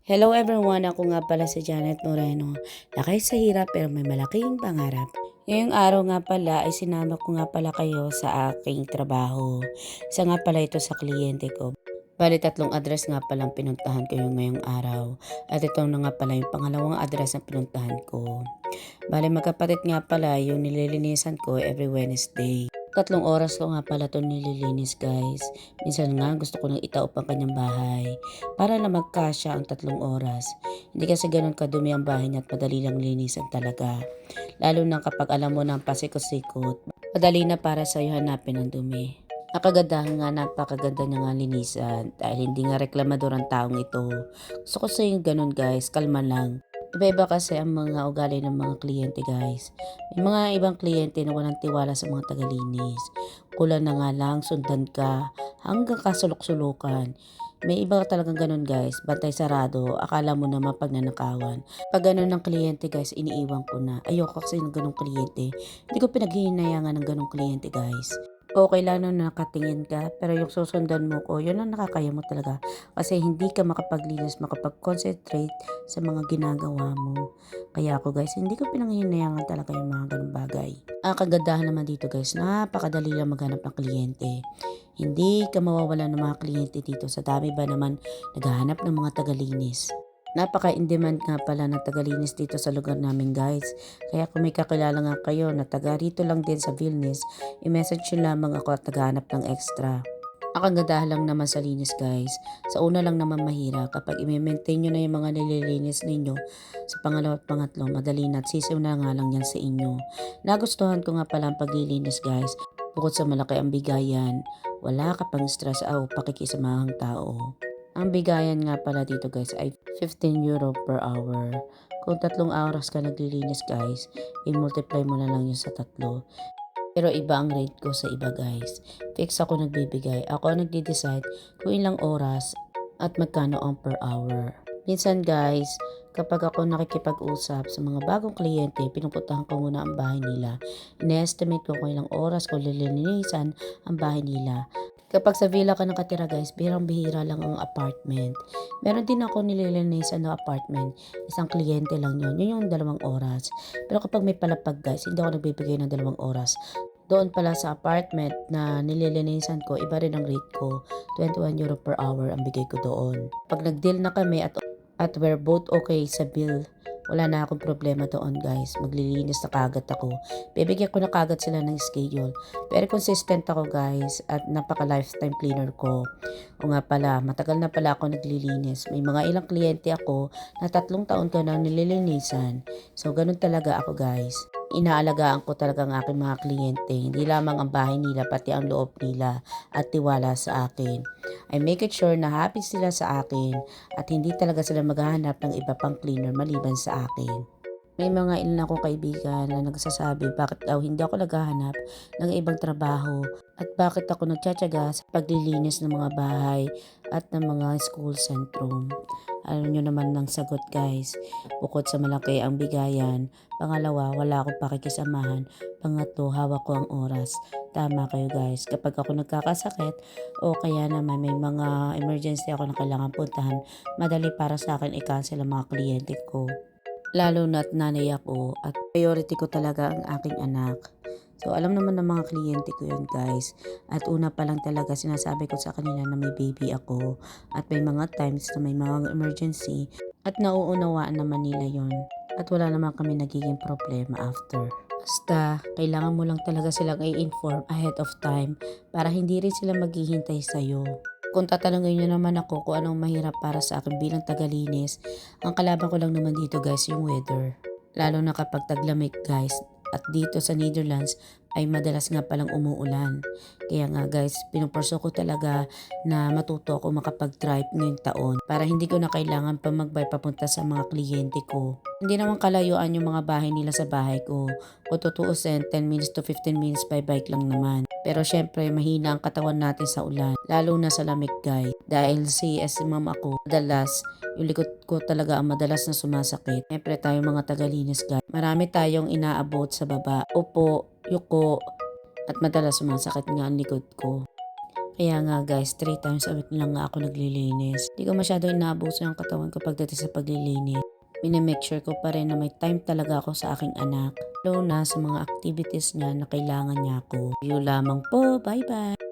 Hello everyone, ako nga pala si Janet Moreno. Lakay sa hirap pero may malaking pangarap. Ngayong araw nga pala ay sinama ko nga pala kayo sa aking trabaho. Isa nga pala ito sa kliyente ko. Bali 3 address nga palang pinuntahan ko yung ngayong araw. At ito na nga pala yung pangalawang address na pinuntahan ko. Bali magkapatid nga pala yung nililinisan ko every Wednesday. 3 oras ko nga pala ito nililinis guys. Minsan nga gusto ko nang itaup ang kanyang bahay para lang magkasya ang 3 oras. Hindi kasi ganun kadumi ang bahay niya at madali lang linisan talaga. Lalo na kapag alam mo ng pasikot-sikot, madali na para sa'yo hanapin ang dumi. Nakagandahan nga, napakaganda niya nga linisan dahil hindi nga reklamador ang taong ito. Gusto ko sa yung ganun guys, kalma lang. Iba-iba kasi ang mga ugali ng mga kliyente guys. May mga ibang kliyente na walang tiwala sa mga tagalinis. Kulang na nga lang, sundan ka, hanggang kasulok-sulukan. May iba talagang ganun guys, bantay sarado, akala mo naman pag nanakawan. Pag ganun ng kliyente guys, iniiwan ko na. Ayoko kasi ng ganung kliyente. Hindi ko pinaghihinayangan ng ganung kliyente guys. Okay lang na nakatingin ka, pero yung susundan mo ko, yun ang nakakaya mo talaga. Kasi hindi ka makapaglinis, makapag-concentrate sa mga ginagawa mo. Kaya ako guys, hindi ko pinanghihinayangan talaga yung mga ganung bagay. Ang kagandahan naman dito guys, napakadali lang maghanap ng kliyente. Hindi ka mawawalan ng mga kliyente dito, sa dami ba naman naghahanap ng mga tagalinis. Napaka-in-demand nga pala ng tagalinis dito sa lugar namin guys. Kaya kung may kakilala nga kayo na taga rito lang din sa Vilnius, i-message nyo lamang ako at naghahanap ng extra. Ang kagandahan lang naman sa linis guys. Sa una lang naman mahirap kapag i-maintain nyo na yung mga nililinis ninyo. Sa pangalawa at pangatlo, madali na at sisiw na nga lang yan sa inyo. Nagustuhan ko nga pala ang paglilinis guys. Bukod sa malaki ang bigayan, wala ka pang stress o pakikisamahang tao. Ang bigayan nga pala dito guys ay €15 per hour. Kung 3 oras ka naglilinis guys, i-multiply mo na lang yun sa 3. Pero iba ang rate ko sa iba guys. Fix ako nagbibigay. Ako ang nagde-decide kung ilang oras at magkano ang per hour. Minsan guys, kapag ako nakikipag-usap sa mga bagong kliyente, pinupuntahan ko muna ang bahay nila. Ine-estimate ko kung ilang oras ko lilinisan ang bahay nila. Kapag sa villa ka nakatira guys, bihirang-bihira lang ang apartment. Meron din ako nililinisan na apartment. Isang kliyente lang yun. Yun yung 2 oras. Pero kapag may palapag guys, hindi ako nagbibigay ng 2 oras. Doon pala sa apartment na nililinisan ko, iba rin ang rate ko. €21 per hour ang bigay ko doon. Pag nag-deal na kami at we're both okay sa bill, wala na akong problema doon guys. Maglilinis na kagad ako. Bibigyan ko na kagad sila ng schedule. Very consistent ako guys at napaka lifetime cleaner ko. O nga pala, matagal na pala ako naglilinis. May mga ilang kliyente ako na 3 taon ko na nililinisan. So ganun talaga ako guys. Inaalagaan ko talaga ang aking mga kliyente. Hindi lamang ang bahay nila, pati ang loob nila at tiwala sa akin. I make it sure na happy sila sa akin at hindi talaga sila maghahanap ng iba pang cleaner maliban sa akin. May mga ilan akong kaibigan na nagsasabi bakit daw hindi ako naghahanap ng ibang trabaho at bakit ako nagtsatsaga sa paglilinis ng mga bahay at ng mga school centrum. Alam nyo naman ng sagot guys, bukod sa malaki ang bigayan, pangalawa wala akong pakikisamahan, pangatlo hawak ko ang oras. Tama kayo guys, kapag ako nagkakasakit o kaya naman may mga emergency ako na kailangan puntahan, madali para sa akin i-cancel ang mga kliyente ko. Lalo na't nanay ako at priority ko talaga ang aking anak. So alam naman ng mga kliyente ko yun guys. At una pa lang talaga sinasabi ko sa kanila na may baby ako. At may mga times na may mga emergency at nauunawaan naman nila yun. At wala naman kami nagiging problema after. Basta, kailangan mo lang talaga silang i-inform ahead of time para hindi rin sila maghihintay sa'yo. Kung tatanungin nyo naman ako kung anong mahirap para sa akin bilang tagalinis, ang kalaban ko lang naman dito guys yung weather. Lalo na kapag taglamig guys at dito sa Netherlands ay madalas nga palang umuulan. Kaya nga guys, pinupurso ko talaga na matuto ako makapag-drive ngayong taon para hindi ko na kailangan pa magbay papunta sa mga kliyente ko. Hindi naman kalayuan yung mga bahay nila sa bahay ko. Kung tutuusin, 10 minutes to 15 minutes by bike lang naman. Pero syempre, mahina ang katawan natin sa ulan, lalo na sa lamig guys. Dahil si ma'am ako, madalas, yung likod ko talaga ang madalas na sumasakit. Syempre tayong mga tagalinis guys, marami tayong inaabot sa baba. Upo, yuko, at madalas sumasakit nga ang likod ko. Kaya nga guys, 3 times a week lang nga ako naglilinis. Hindi ko masyado inaabuso yung katawan ko pagdating sa paglilinis. Minimake sure ko pa rin na may time talaga ako sa aking anak. Lalo na sa mga activities niya na kailangan niya ako. Yun lamang po. Bye bye!